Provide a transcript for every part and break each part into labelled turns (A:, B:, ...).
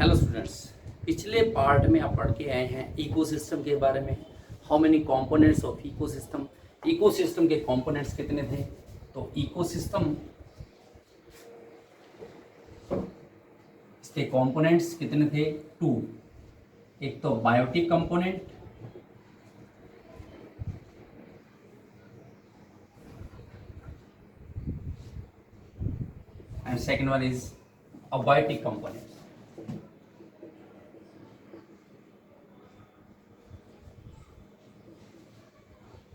A: Hello students, पिछले part में आप पढ़ के आए हैं इकोसिस्टम के बारे में। How many components of ecosystem. Ecosystem के कंपोनेंट्स कितने थे? तो इकोसिस्टम इसके कंपोनेंट्स कितने थे? 2। एक तो biotic component and second one is abiotic component.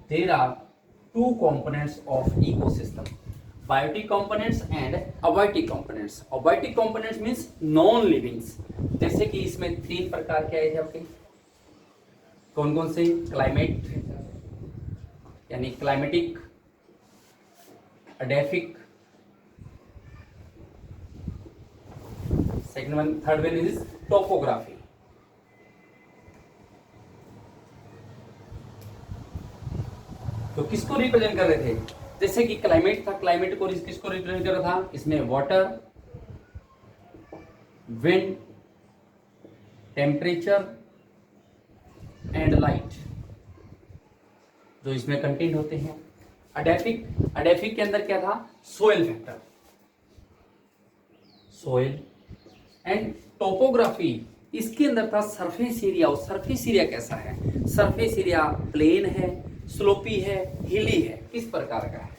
A: There are two components of ecosystem, biotic components and abiotic components. Abiotic components means non-livings. जैसे कि इसमें 3 प्रकार के आए थे आपके, कौन कौन से? क्लाइमेट यानी climatic, edaphic, second one, third one is topography. तो किसको रिप्रेजेंट कर रहे थे? जैसे कि क्लाइमेट था, क्लाइमेट को किसको रिप्रेजेंट कर रहा था? इसमें water, wind, temperature and light जो इसमें कंटेंट होते हैं। एडेफिक के अंदर क्या था? Soil factor, soil and topography. इसके अंदर था सरफेस एरिया। और सरफेस एरिया कैसा है? सरफेस एरिया प्लेन है, स्लोपी है, हिली है, किस प्रकार का है?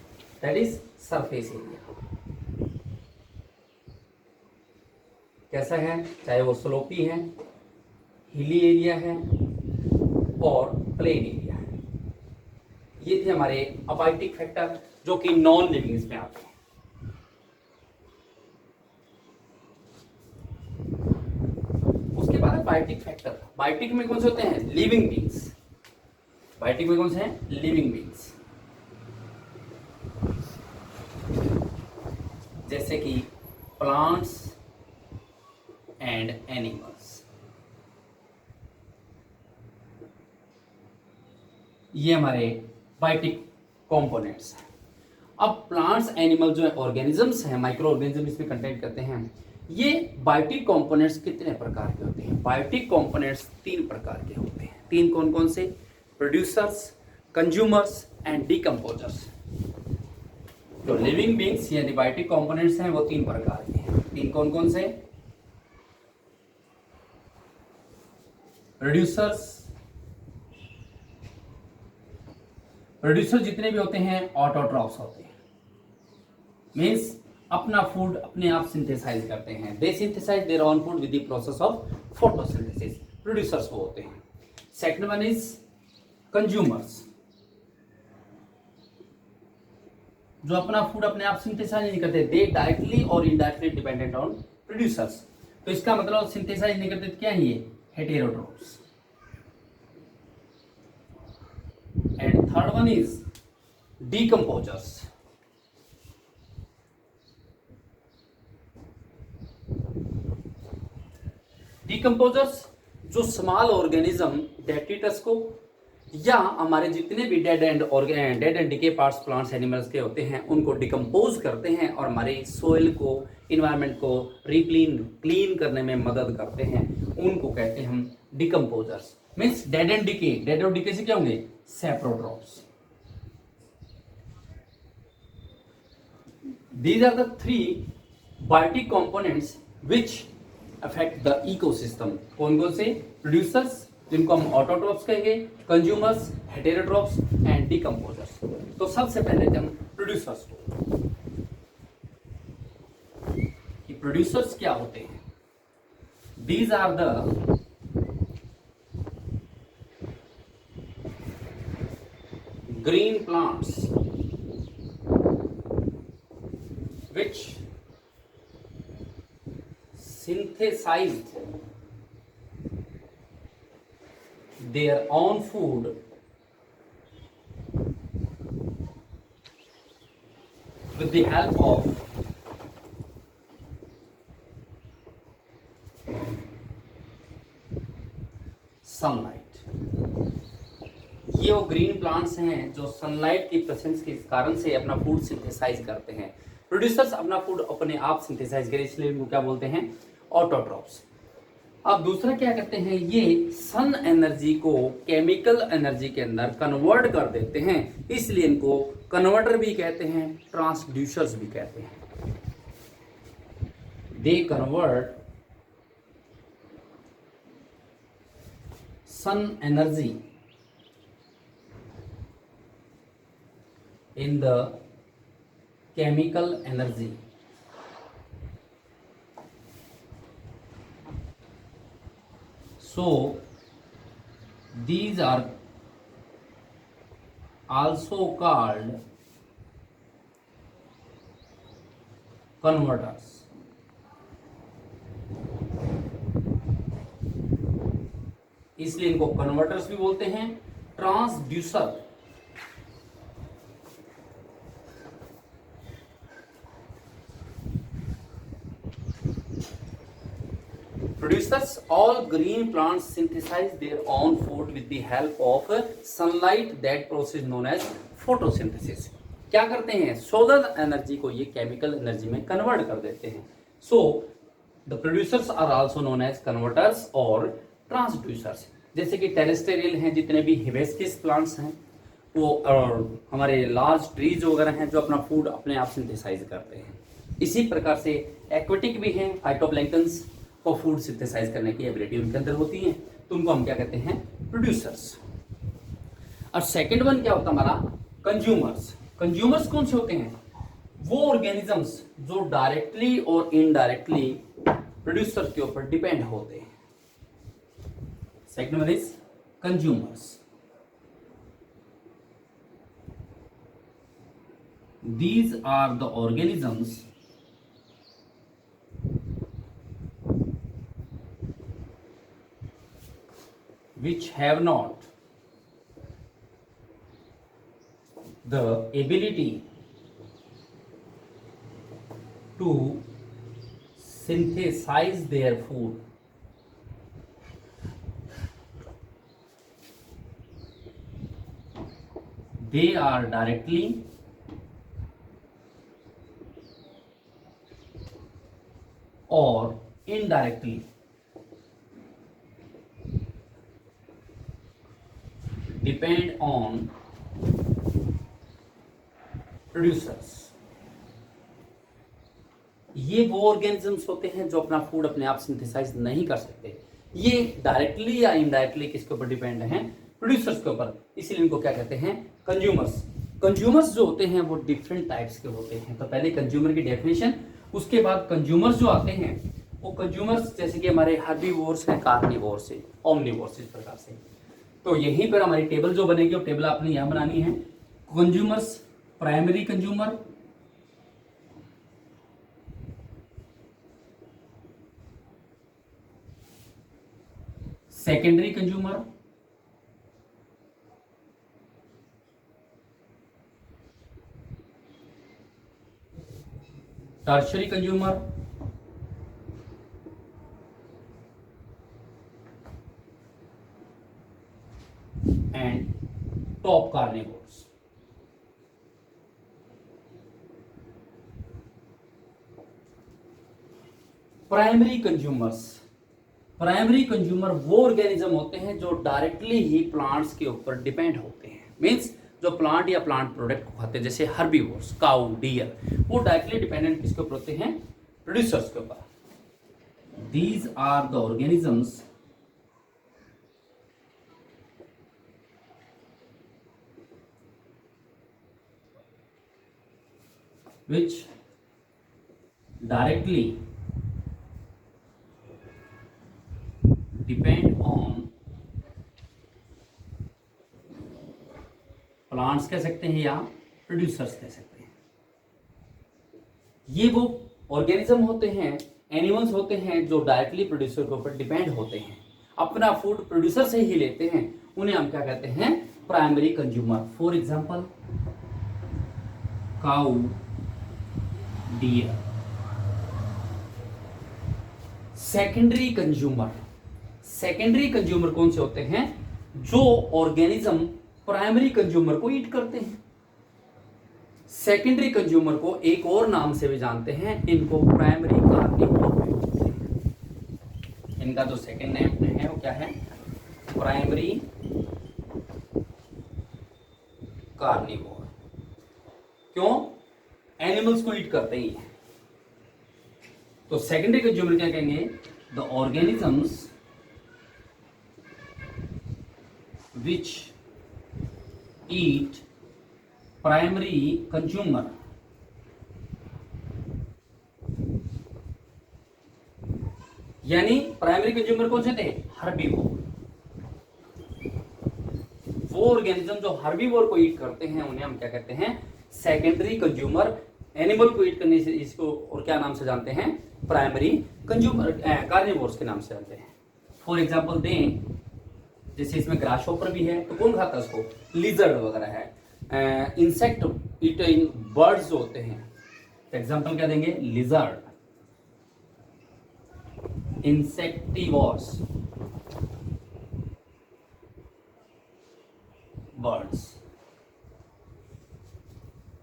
A: That is surface area. कैसा है? चाहे वो स्लोपी है, हिली एरिया है और प्लेन एरिया है। ये थे हमारे अबायोटिक फैक्टर जो कि नॉन लिविंग्स में आते हैं। उसके बाद बायोटिक फैक्टर। बायोटिक में कौन से होते हैं? Living beings. बायोटिक में कौन से हैं? Living beings. जैसे कि प्लांट्स एंड एनिमल्स। ये हमारे बायोटिक कंपोनेंट्स हैं। अब प्लांट्स, एनिमल जो है ऑर्गेनिजम्स हैं, माइक्रो ऑर्गेनिज्म इसमें कंटेंट करते हैं। ये बायोटिक कंपोनेंट्स कितने प्रकार के होते हैं? बायोटिक कंपोनेंट्स 3 प्रकार के होते हैं। 3 कौन कौन से? Producers, consumers and decomposers. जो लिविंग बींग्स यानी बायोटिक कंपोनेंट्स हैं वो 3 प्रकार के हैं। 3 कौन कौन से? प्रोड्यूसर्स। प्रोड्यूसर जितने भी होते हैं ऑटोट्रॉफ्स होते हैं, मीन्स अपना फूड अपने आप सिंथेसाइज करते हैं। They synthesize their own food with the process of photosynthesis. Producers वो होते हैं। सेकंड वन इज कंज्यूमर्स, जो अपना फूड अपने आप सिंथेसाइज नहीं करते। दे डायरेक्टली और इनडायरेक्टली डिपेंडेंट ऑन प्रोड्यूसर्स। तो इसका मतलब सिंथेसाइज नहीं करते तो क्या है ये? Heterotrophs. And third one is decomposers. Decomposers जो स्मॉल ऑर्गेनिज्म, डेट्रिटस को या हमारे जितने भी dead and decay parts plants animals के होते हैं उनको डिकम्पोज करते हैं और हमारे सोइल को, इन्वायरमेंट को क्लीन करने में मदद करते हैं। उनको कहते हैं हम decomposers. Means dead and decay. Dead और डिके से क्या होंगे? Saprotrophs. These are the 3 biotic components which affect the ecosystem. कौन कौन से? प्रोड्यूसर्स जिनको हम ऑटोट्रॉप्स कहेंगे, कंज्यूमर्स, हेटेरोट्रॉप्स एंड डिकम्पोजर्स। तो सबसे पहले हम प्रोड्यूसर्स को, कि प्रोड्यूसर्स क्या होते हैं। These are the green plants which synthesized their own food with the help of sunlight. ये वो ग्रीन प्लांट्स हैं जो सनलाइट की प्रेजेंस के कारण से अपना फूड सिंथेसाइज करते हैं। प्रोड्यूसर्स अपना फूड अपने आप सिंथेसाइज करें, इसलिए इनको क्या बोलते हैं? ऑटोट्रॉप्स। अब दूसरा क्या करते हैं, ये सन एनर्जी को केमिकल एनर्जी के अंदर कन्वर्ट कर देते हैं, इसलिए इनको कन्वर्टर भी कहते हैं, ट्रांसड्यूसर्स भी कहते हैं। They convert sun energy in the chemical energy. So these are also called converters. इसलिए इनको कन्वर्टर्स भी बोलते हैं, transducer. Producers, all green plants synthesize their own food with the help of sunlight. That process known as photosynthesis. क्या करते हैं, solar energy को ये केमिकल एनर्जी में कन्वर्ट कर देते हैं। So the producers are also known as converters और ट्रांसड्यूसर्स। जैसे कि टेरेस्टेरियल हैं, जितने भी हिबिस्कस प्लांट्स हैं वो, और हमारे लार्ज ट्रीज वगैरह हैं जो अपना फूड अपने आप सिंथेसाइज करते हैं। इसी प्रकार से एक्वेटिक भी हैं, फाइटोप्लैंक्टन्स को फूड सिंथेसाइज करने की एबिलिटी उनके अंदर होती है, तो उनको हम क्या कहते हैं, प्रोड्यूसर्स। और सेकंड वन क्या होता है हमारा, कंज्यूमर्स। कंज्यूमर्स कौन से होते हैं, वो ऑर्गेनिजम्स जो डायरेक्टली और इनडायरेक्टली प्रोड्यूसर के ऊपर डिपेंड होते हैं। Second one is consumers. These are the organisms which have not the ability to synthesize their food. They are directly or indirectly depend on producers. ये वो ऑर्गेनिजम्स होते हैं जो अपना फूड अपने आप सिंथेसाइज नहीं कर सकते। ये डायरेक्टली या इनडायरेक्टली किसके ऊपर डिपेंड हैं, प्रोड्यूसर्स के ऊपर, इसीलिए इनको क्या कहते हैं, कंज्यूमर्स। कंज्यूमर्स जो होते हैं वो डिफरेंट टाइप्स के होते हैं। तो पहले कंज्यूमर की डेफिनेशन, उसके बाद कंज्यूमर्स जो आते हैं वो कंज्यूमर्स जैसे कि हमारे हर्बीवोर्स हैं, कार्निवोर्स हैं, ओमनिवोर्स, इस प्रकार से। तो यहीं पर हमारी टेबल जो बनेगी वो टेबल आपने यहां बनानी है। Consumers, primary consumer, secondary consumer, tertiary consumer, and top carnivores. Primary consumers, primary consumer वो ऑर्गेनिज्म होते हैं जो डायरेक्टली ही प्लांट्स के ऊपर डिपेंड होते हैं। मींस जो प्लांट या प्लांट प्रोडक्ट को खाते हैं, जैसे हर्बीवोर्स, काऊ, डियर, वो डायरेक्टली डिपेंडेंट किसके ऊपर होते हैं, प्रोड्यूसर्स के ऊपर। These are the organisms which directly depend on plants कह सकते हैं या प्रोड्यूसर्स कह सकते हैं। ये वो ऑर्गेनिज्म होते हैं, एनिमल्स होते हैं जो डायरेक्टली प्रोड्यूसर के ऊपर डिपेंड होते हैं, अपना फूड प्रोड्यूसर से ही लेते हैं, उन्हें हम क्या कहते हैं, primary consumer. For example cow, deer. Secondary consumer, secondary consumer कौन से होते हैं, जो ऑर्गेनिज्म प्राइमरी कंज्यूमर को ईट करते हैं। सेकेंडरी कंज्यूमर को एक और नाम से भी जानते हैं, इनको प्राइमरी कार्निवोर भी बोलते हैं। इनका जो सेकंड नेम है वो क्या है, प्राइमरी कार्निवोर। क्यों? एनिमल्स को ईट करते ही हैं। तो सेकेंडरी कंज्यूमर क्या कहेंगे, the organisms which eat primary consumer, यानी प्राइमरी कंज्यूमर कौन से थे, हर्बीवोर। वो ऑर्गेनिज्म जो हर्बीवोर को ईट करते हैं उन्हें हम क्या कहते हैं, सेकेंडरी कंज्यूमर। एनिमल को ईट करने से इसको और क्या नाम से जानते हैं, प्राइमरी कंज्यूमर कार्निवोर्स के नाम से जानते हैं। फॉर एग्जांपल दें, जैसे इसमें ग्रासहोपर भी है, तो कौन खाता है उसको, लिजर्ड वगैरह है। इंसेक्ट ईटिंग बर्ड्स जो होते हैं, एग्जांपल क्या देंगे, लिजर्ड, इंसेक्टिवोर्स बर्ड्स।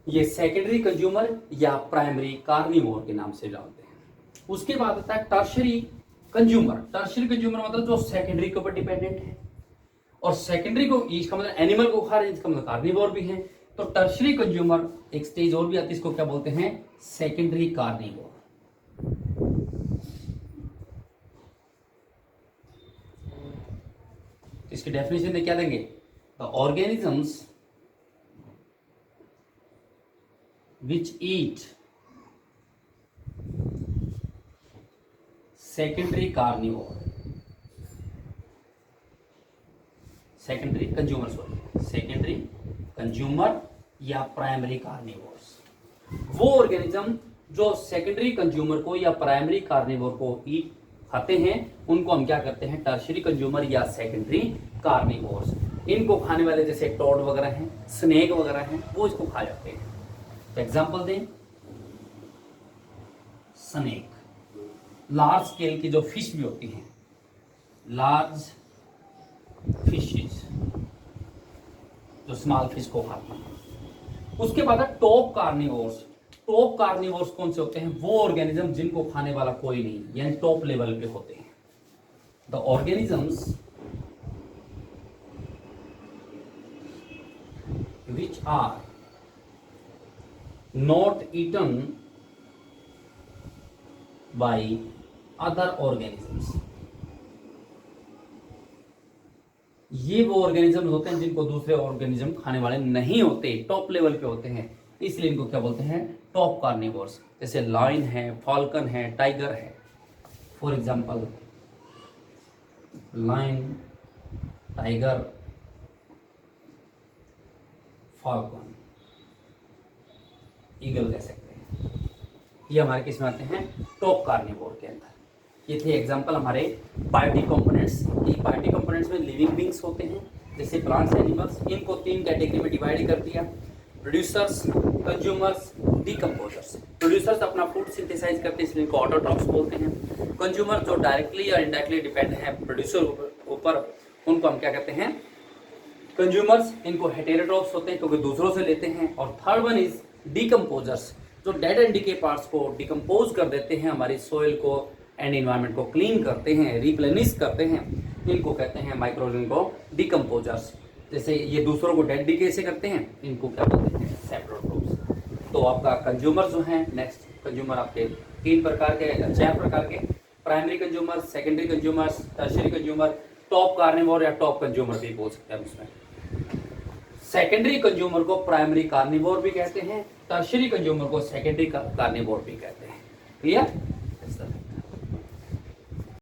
A: ये सेकेंडरी कंज्यूमर या प्राइमरी कार्निवोर के नाम से जानते हैं। उसके बाद आता है टर्शरी कंज्यूमर। टर्शरी कंज्यूमर मतलब जो सेकेंडरी के ऊपर डिपेंडेंट है, और सेकेंडरी को इसका मतलब एनिमल को खा रहे हैं, इसका मतलब कार्निवोर भी है। तो टर्शरी कंज्यूमर एक स्टेज और भी आती है, इसको क्या बोलते हैं, सेकेंडरी कार्निवोर। इसकी डेफिनेशन क्या देंगे, the organisms which eat secondary carnivore, secondary consumer, sorry, secondary consumer या प्राइमरी कार्निवोर्स। वो ऑर्गेनिज्म जो सेकेंडरी कंज्यूमर को या प्राइमरी कार्निवोर को ईट खाते हैं उनको हम क्या करते हैं, टर्शरी कंज्यूमर या सेकेंडरी कार्निवोर्स। इनको खाने वाले जैसे टोड वगैरह हैं, स्नेक वगैरह हैं, वो इसको खा जाते हैं। एग्जाम्पल दें, स्नेक, लार्ज स्केल की जो फिश भी होती हैं, लार्ज फिशेस जो स्मॉल फिश को खाते हैं। उसके बाद है टॉप कार्निवोर्स। टॉप कार्निवोर्स कौन से होते हैं, वो ऑर्गेनिज्म जिनको खाने वाला कोई नहीं, यानी टॉप लेवल पे होते हैं। The organisms which are not eaten by other organisms। ये वो ऑर्गेनिज्म होते हैं जिनको दूसरे ऑर्गेनिज्म खाने वाले नहीं होते, टॉप लेवल पे होते हैं, इसलिए इनको क्या बोलते हैं, टॉप कार्निवोर्स। जैसे लायन है, फॉल्कन है, टाइगर है। For example lion, tiger, falcon, eagle कह सकते हैं। ये हमारे किस में आते हैं, टॉप कार्निवोर के अंदर। ये थे एग्जांपल हमारे बायोटिक कंपोनेंट्स। ये बायोटिक कंपोनेंट्स में लिविंग बींग्स होते हैं, जैसे प्लांट्स, एनिमल्स। इनको 3 कैटेगरी में डिवाइड कर दिया, प्रोड्यूसर्स, कंज्यूमर्स, डिकम्पोजर्स। प्रोड्यूसर्स अपना फूड सिंथेसाइज करते हैं, इसलिए इनको ऑटोट्रॉफ्स बोलते हैं। कंज्यूमर जो डायरेक्टली या इनडायरेक्टली डिपेंड है प्रोड्यूसर ऊपर, उनको हम क्या कहते हैं, कंज्यूमर्स। इनको हेटेरोट्रॉफ्स होते हैं क्योंकि दूसरों से लेते हैं। और थर्ड वन इज डिकम्पोजर्स, जो डेड एंड डिके पार्ट्स को डिकम्पोज कर देते हैं, हमारी सोइल को एंड एनवायरनमेंट को क्लीन करते हैं, रिप्लेनिश करते हैं। इनको कहते हैं माइक्रो ऑर्गेनिज्म को डिकम्पोजर्स। जैसे ये दूसरों को डेड डिके से करते हैं, इनको क्या बोलते हैं, सेप्रोट्रोप्स। तो आपका कंज्यूमर जो है, नेक्स्ट कंज्यूमर आपके 4 प्रकार के, primary consumer, secondary consumer, tertiary consumer, top carnivore या टॉप कंज्यूमर भी बोल सकते हैं हम उसमें। सेकेंडरी कंज्यूमर को प्राइमरी कार्निवोर भी कहते हैं, टर्शरी कंज्यूमर को सेकेंडरी कार्निवोर भी कहते हैं। क्लियर?